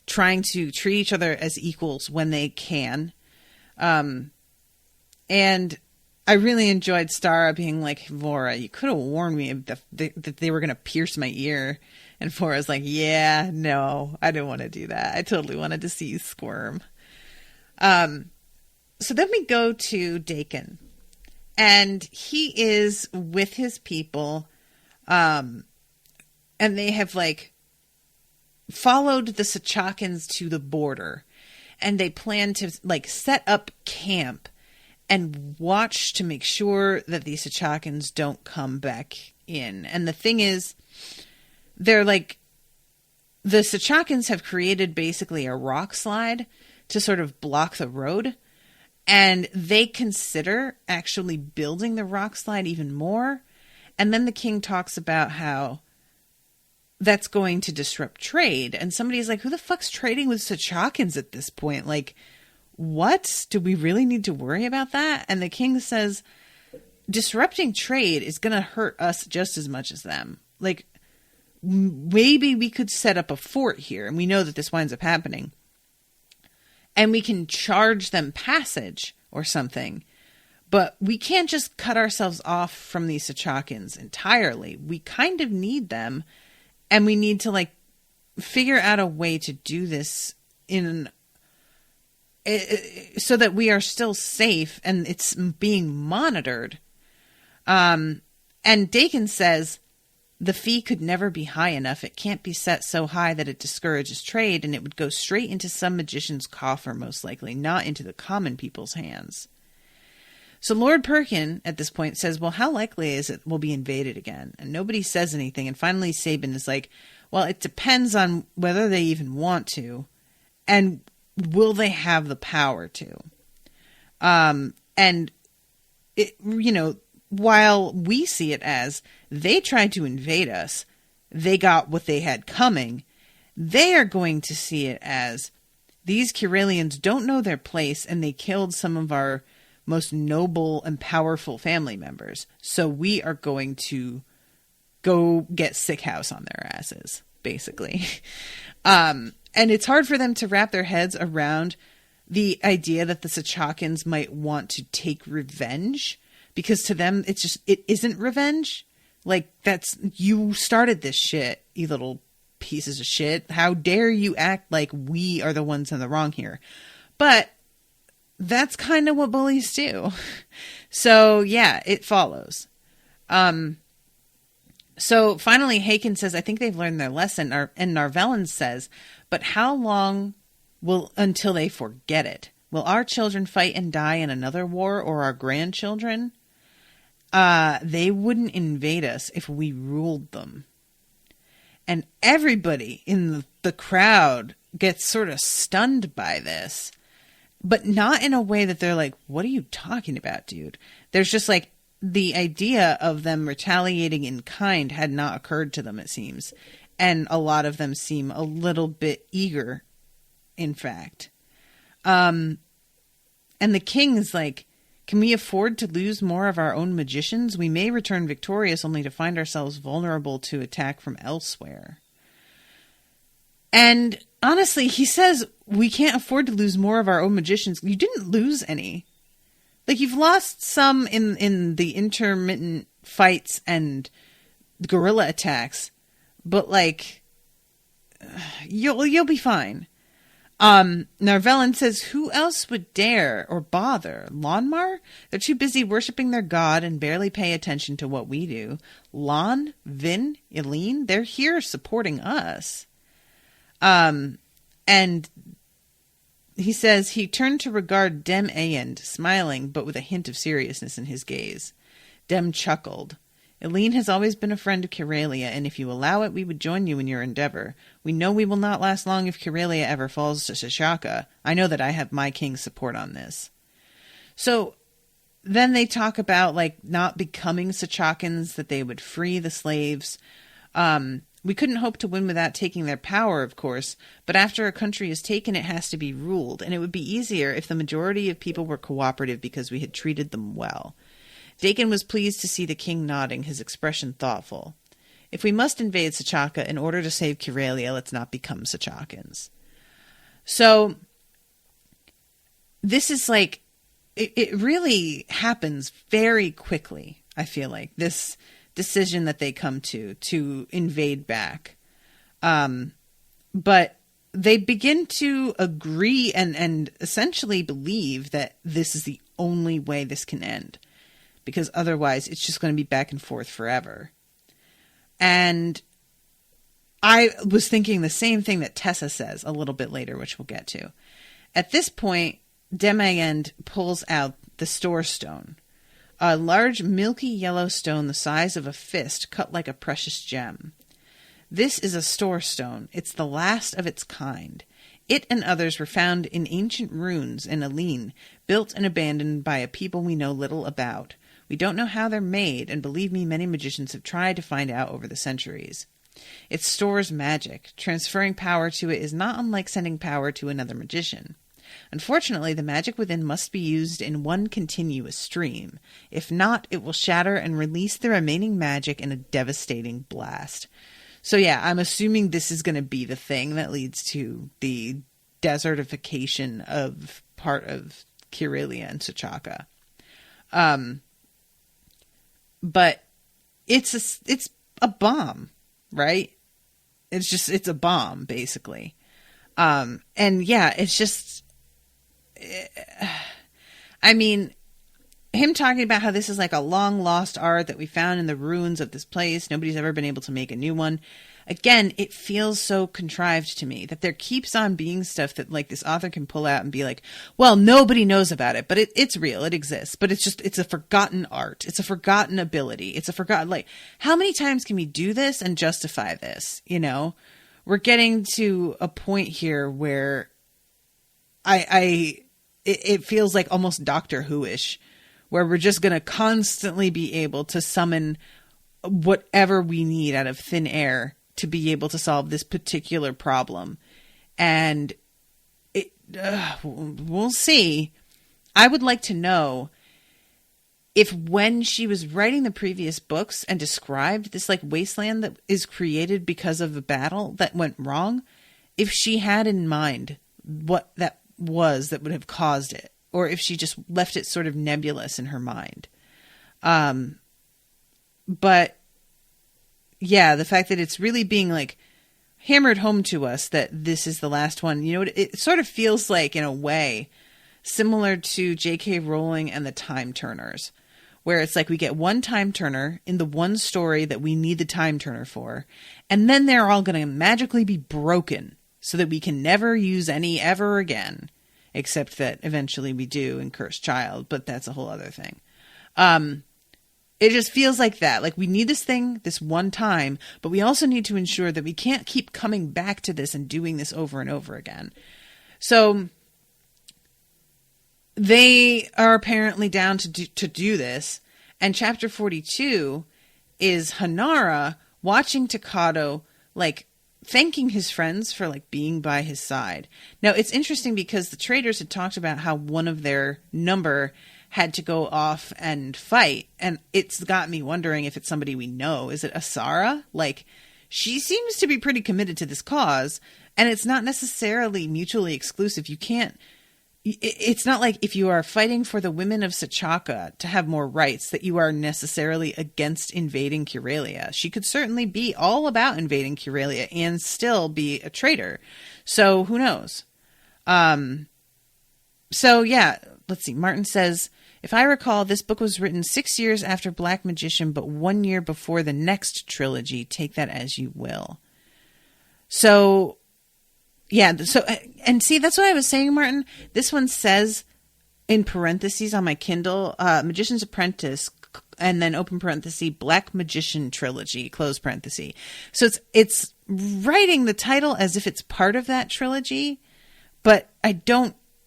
trying to treat each other as equals when they can. And I really enjoyed Stara being like, Vora, you could have warned me that they were going to pierce my ear. And Vora's like, yeah, no, I didn't want to do that. I totally wanted to see you squirm. So then we go to Dakin, and he is with his people, and they have followed the Sachakans to the border, and they plan to set up camp and watch to make sure that the Sachakans don't come back in. And the thing is, they're the Sachakans have created basically a rock slide to sort of block the road. And they consider actually building the rock slide even more. And then the king talks about how that's going to disrupt trade. And somebody's like, who the fuck's trading with Sachakans at this point? What? Do we really need to worry about that? And the king says, disrupting trade is going to hurt us just as much as them. Maybe we could set up a fort here. And we know that this winds up happening. And we can charge them passage or something. But we can't just cut ourselves off from these Sachakans entirely. We kind of need them. And we need to figure out a way to do this so that we are still safe and it's being monitored. And Dakin says, the fee could never be high enough. It can't be set so high that it discourages trade, and it would go straight into some magician's coffer, most likely, not into the common people's hands. So Lord Perkin, at this point, says, well, how likely is it we'll be invaded again? And nobody says anything, and finally Sabin is like, well, it depends on whether they even want to, and will they have the power to? And, while we see it as they tried to invade us, they got what they had coming, they are going to see it as these Kyralians don't know their place and they killed some of our most noble and powerful family members. So we are going to go get sick house on their asses, basically. And it's hard for them to wrap their heads around the idea that the Sachakans might want to take revenge. Because to them, it isn't revenge. You started this shit, you little pieces of shit. How dare you act like we are the ones in the wrong here? But that's kind of what bullies do. So, yeah, it follows. So, finally, Haken says, I think they've learned their lesson. And Narvellan says, but how long until they forget it? Will our children fight and die in another war, or our grandchildren? They wouldn't invade us if we ruled them. And everybody in the crowd gets sort of stunned by this, but not in a way that they're like, what are you talking about, dude? There's just like the idea of them retaliating in kind had not occurred to them, it seems. And a lot of them seem a little bit eager, in fact. And the king is like, can we afford to lose more of our own magicians? We may return victorious only to find ourselves vulnerable to attack from elsewhere. And honestly, he says we can't afford to lose more of our own magicians. You didn't lose any. Like, you've lost some in the intermittent fights and guerrilla attacks, but like, you'll be fine. Narvellin says, who else would dare or bother? Lonmar? They're too busy worshipping their god and barely pay attention to what we do. Lon, Vin, Eileen, they're here supporting us. And he says he turned to regard Dem Ayend, smiling, but with a hint of seriousness in his gaze. Dem chuckled. Eileen has always been a friend of Kyralia, and if you allow it, we would join you in your endeavor. We know we will not last long if Kyralia ever falls to Sachaka. I know that I have my king's support on this. So then they talk about, like, not becoming Sachakans, that they would free the slaves. We couldn't hope to win without taking their power, of course, but after a country is taken, it has to be ruled, and it would be easier if the majority of people were cooperative because we had treated them well. Dakin was pleased to see the king nodding, his expression thoughtful. If we must invade Sachaka in order to save Kyralia, let's not become Sachakans. So, this is like, it really happens very quickly, I feel like, this decision that they come to invade back. But they begin to agree and essentially believe that this is the only way this can end. Because otherwise it's just going to be back and forth forever. And I was thinking the same thing that Tessia says a little bit later, which we'll get to. At this point, Dem Ayend pulls out the store stone. A large milky yellow stone the size of a fist cut like a precious gem. This is a store stone. It's the last of its kind. It and others were found in ancient ruins in Eileen, built and abandoned by a people we know little about. We don't know how they're made, and believe me, many magicians have tried to find out over the centuries. It stores magic. Transferring power to it is not unlike sending power to another magician. Unfortunately, the magic within must be used in one continuous stream. If not, it will shatter and release the remaining magic in a devastating blast. So yeah, I'm assuming this is going to be the thing that leads to the desertification of part of Kyralia and Sachaka. But it's a bomb, right? It's a bomb, basically. And yeah, it's just, I mean, him talking about how this is like a long lost art that we found in the ruins of this place. Nobody's ever been able to make a new one. Again, it feels so contrived to me that there keeps on being stuff that like this author can pull out and be like, well, nobody knows about it, but it's real. It exists, but it's a forgotten art. It's a forgotten ability. It's a forgotten, like, how many times can we do this and justify this? You know, we're getting to a point here where it feels like almost Doctor Who-ish, where we're just going to constantly be able to summon whatever we need out of thin air to be able to solve this particular problem. And we'll see. I would like to know if when she was writing the previous books and described this like wasteland that is created because of a battle that went wrong, if she had in mind what that was that would have caused it, or if she just left it sort of nebulous in her mind. But yeah, the fact that it's really being like hammered home to us that this is the last one, you know, it sort of feels like, in a way, similar to J.K. Rowling and the Time Turners, where it's like we get one time turner in the one story that we need the time turner for, and then they're all going to magically be broken so that we can never use any ever again, except that eventually we do in Cursed Child, but that's a whole other thing. It just feels like that. Like, we need this thing this one time, but we also need to ensure that we can't keep coming back to this and doing this over and over again. So they are apparently down to do this. And chapter 42 is Hanara watching Takato, like, thanking his friends for, like, being by his side. Now, it's interesting because the traders had talked about how one of their number had to go off and fight. And it's got me wondering if it's somebody we know. Is it Asara? Like, she seems to be pretty committed to this cause, and it's not necessarily mutually exclusive. You can't, it's not like if you are fighting for the women of Sachaka to have more rights that you are necessarily against invading Kyralia. She could certainly be all about invading Kyralia and still be a traitor. So who knows? So yeah, let's see. Martin says, if I recall, this book was written 6 years after Black Magician, but 1 year before the next trilogy. Take that as you will. So, yeah. So, and see, that's what I was saying, Martin. This one says in parentheses on my Kindle, Magician's Apprentice, and then open parenthesis, Black Magician Trilogy, close parenthesis. So it's writing the title as if it's part of that trilogy, but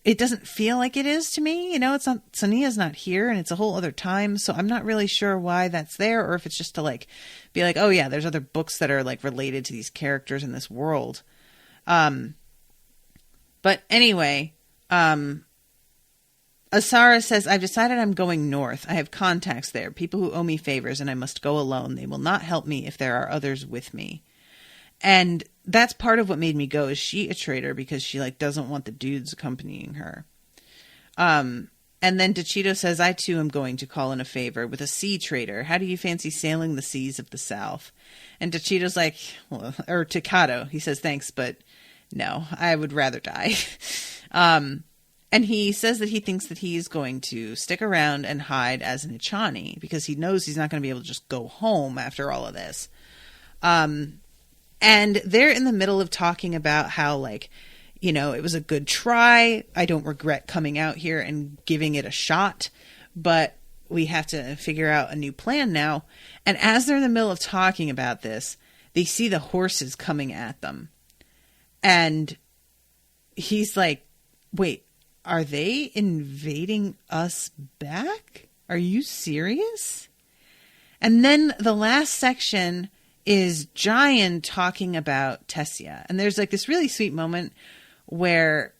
it doesn't feel like it is to me. You know, it's not, Sonia's not here and it's a whole other time. So I'm not really sure why that's there, or if it's just to like be like, oh yeah, there's other books that are like related to these characters in this world. But anyway, Asara says, I've decided I'm going north. I have contacts there, people who owe me favors, and I must go alone. They will not help me if there are others with me. And that's part of what made me go. Is she a traitor because she like doesn't want the dudes accompanying her? And then Dachito says, I too am going to call in a favor with a sea trader. How do you fancy sailing the seas of the south? And Dachito's like, well, or Takato, he says, thanks, but no, I would rather die. And he says that he thinks that he is going to stick around and hide as an Ichani because he knows he's not going to be able to just go home after all of this. And they're in the middle of talking about how, like, you know, it was a good try. I don't regret coming out here and giving it a shot, but we have to figure out a new plan now. And as they're in the middle of talking about this, they see the horses coming at them. And he's like, wait, are they invading us back? Are you serious? And then the last section is Jayan talking about Tessia. And there's like this really sweet moment where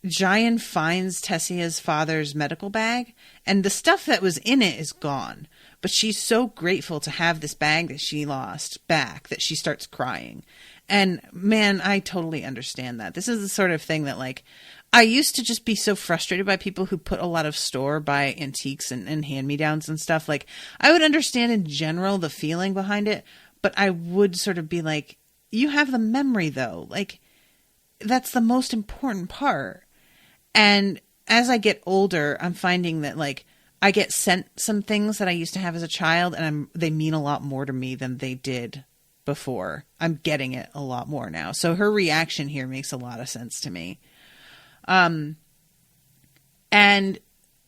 Jayan finds Tessia's father's medical bag, and the stuff that was in it is gone. But she's so grateful to have this bag that she lost back that she starts crying. And man, I totally understand that. This is the sort of thing that, like, I used to just be so frustrated by people who put a lot of store by antiques and hand-me-downs and stuff. Like, I would understand in general the feeling behind it, but I would sort of be like, you have the memory though. Like, that's the most important part. And as I get older, I'm finding that, like, I get sent some things that I used to have as a child, and they mean a lot more to me than they did before. I'm getting it a lot more now. So her reaction here makes a lot of sense to me. And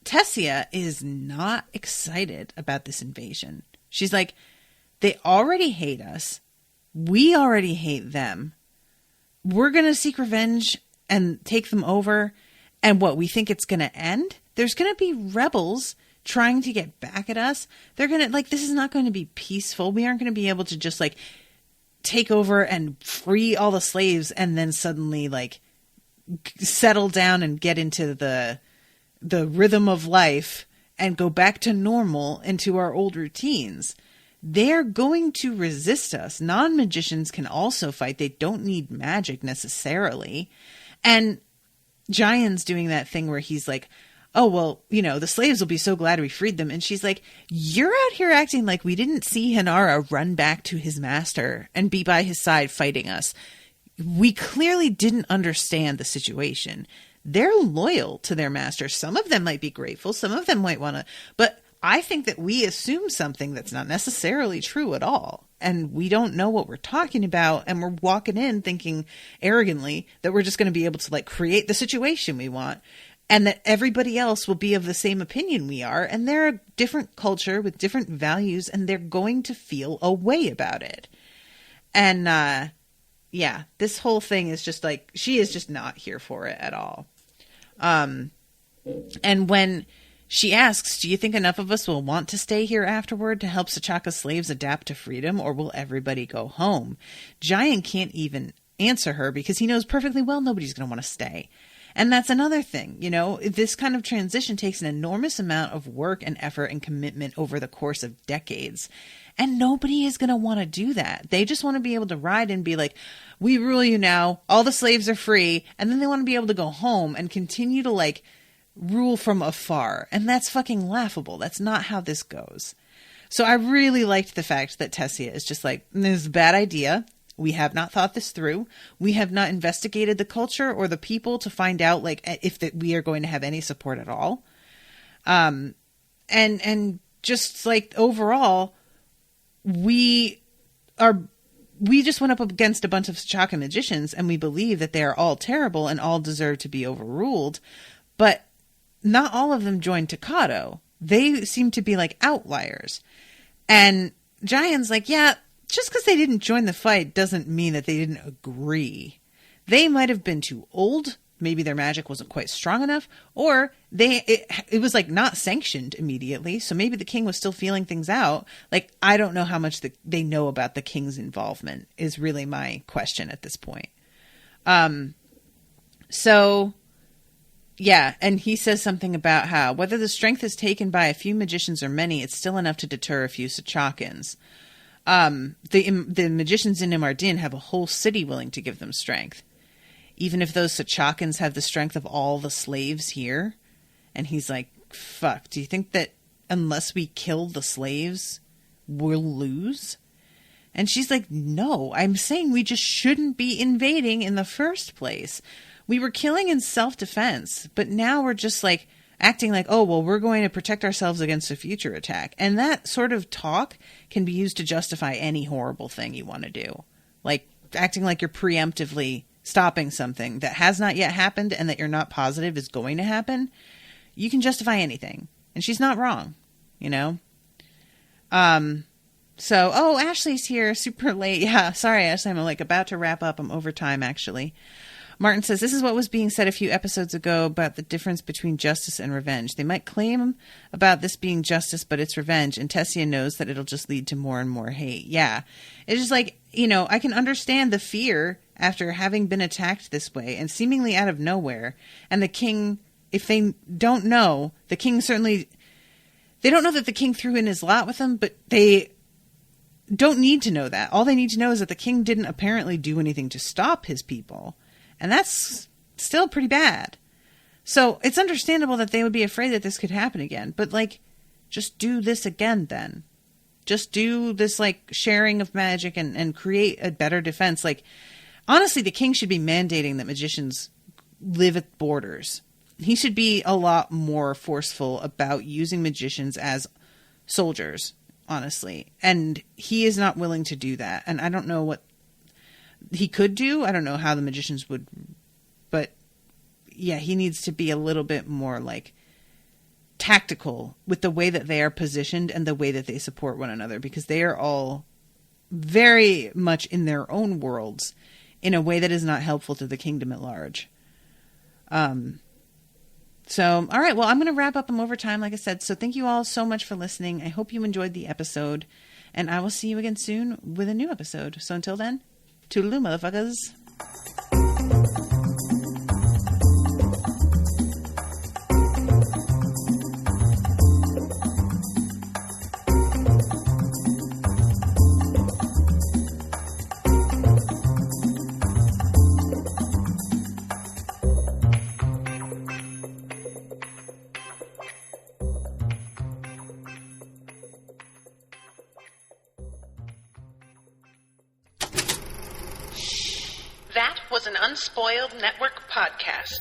Tessia is not excited about this invasion. She's like, they already hate us. We already hate them. We're going to seek revenge and take them over. And what, we think it's going to end? There's going to be rebels trying to get back at us. They're going to, like, this is not going to be peaceful. We aren't going to be able to just, like, take over and free all the slaves and then suddenly, like, settle down and get into the rhythm of life and go back to normal into our old routines. They're going to resist us. Non-magicians can also fight. They don't need magic necessarily. And Jayan's doing that thing where he's like, oh, well, you know, the slaves will be so glad we freed them. And she's like, you're out here acting like we didn't see Hanara run back to his master and be by his side fighting us. We clearly didn't understand the situation. They're loyal to their master. Some of them might be grateful. Some of them might want to, but I think that we assume something that's not necessarily true at all. And we don't know what we're talking about. And we're walking in thinking arrogantly that we're just going to be able to, like, create the situation we want. and that everybody else will be of the same opinion we are, and they're a different culture with different values, and they're going to feel a way about it. And yeah, this whole thing is just like, she is just not here for it at all. And when she asks, do you think enough of us will want to stay here afterward to help Sachaka slaves adapt to freedom, or will everybody go home? Giant can't even answer her because he knows perfectly well nobody's going to want to stay. And that's another thing, you know, this kind of transition takes an enormous amount of work and effort and commitment over the course of decades. And nobody is going to want to do that. They just want to be able to ride and be like, we rule you now. All the slaves are free. And then they want to be able to go home and continue to like rule from afar. And that's fucking laughable. That's not how this goes. So I really liked the fact that Tessia is just like, this is a bad idea. We have not thought this through. We have not investigated the culture or the people to find out like if that we are going to have any support at all. And just like overall, we just went up against a bunch of Sachaka magicians, and we believe that they are all terrible and all deserve to be overruled. But not all of them joined Takato. They seem to be like outliers. And Giant's like, yeah, just because they didn't join the fight doesn't mean that they didn't agree. They might have been too old. Maybe their magic wasn't quite strong enough, or it was like not sanctioned immediately. So maybe the king was still feeling things out. Like, I don't know how much they know about the king's involvement is really my question at this point. So yeah. And he says something about how whether the strength is taken by a few magicians or many, it's still enough to deter a few Sachakans. The magicians in Imardin have a whole city willing to give them strength. Even if those Sachakans have the strength of all the slaves here. And he's like, fuck, do you think that unless we kill the slaves, we'll lose? And she's like, no, I'm saying we just shouldn't be invading in the first place. We were killing in self-defense, but now we're just like acting like, oh, well, we're going to protect ourselves against a future attack. And that sort of talk can be used to justify any horrible thing you want to do. Like acting like you're preemptively stopping something that has not yet happened and that you're not positive is going to happen. You can justify anything. And she's not wrong, you know? So, oh, Ashleigh's here super late. Yeah, sorry, Ashleigh, I'm like about to wrap up. I'm over time, actually. Martin says, this is what was being said a few episodes ago about the difference between justice and revenge. They might claim about this being justice, but it's revenge, and Tessia knows that it'll just lead to more and more hate. Yeah. It's just like, you know, I can understand the fear after having been attacked this way and seemingly out of nowhere. And the king, if they don't know, the king certainly, they don't know that the king threw in his lot with them, but they don't need to know that. All they need to know is that the king didn't apparently do anything to stop his people. And that's still pretty bad. So it's understandable that they would be afraid that this could happen again. But, like, just do this again then. Just do this, like, sharing of magic and create a better defense. Like, honestly, the king should be mandating that magicians live at borders. He should be a lot more forceful about using magicians as soldiers, honestly. And he is not willing to do that. And I don't know what he could do. I don't know how the magicians would, but yeah, he needs to be a little bit more like tactical with the way that they are positioned and the way that they support one another, because they are all very much in their own worlds in a way that is not helpful to the kingdom at large. So, all right, well, I'm going to wrap up. I'm over time, like I said. So thank you all so much for listening. I hope you enjoyed the episode, and I will see you again soon with a new episode. So until then, toodaloo, motherfuckers. That was an Unspoiled Network podcast.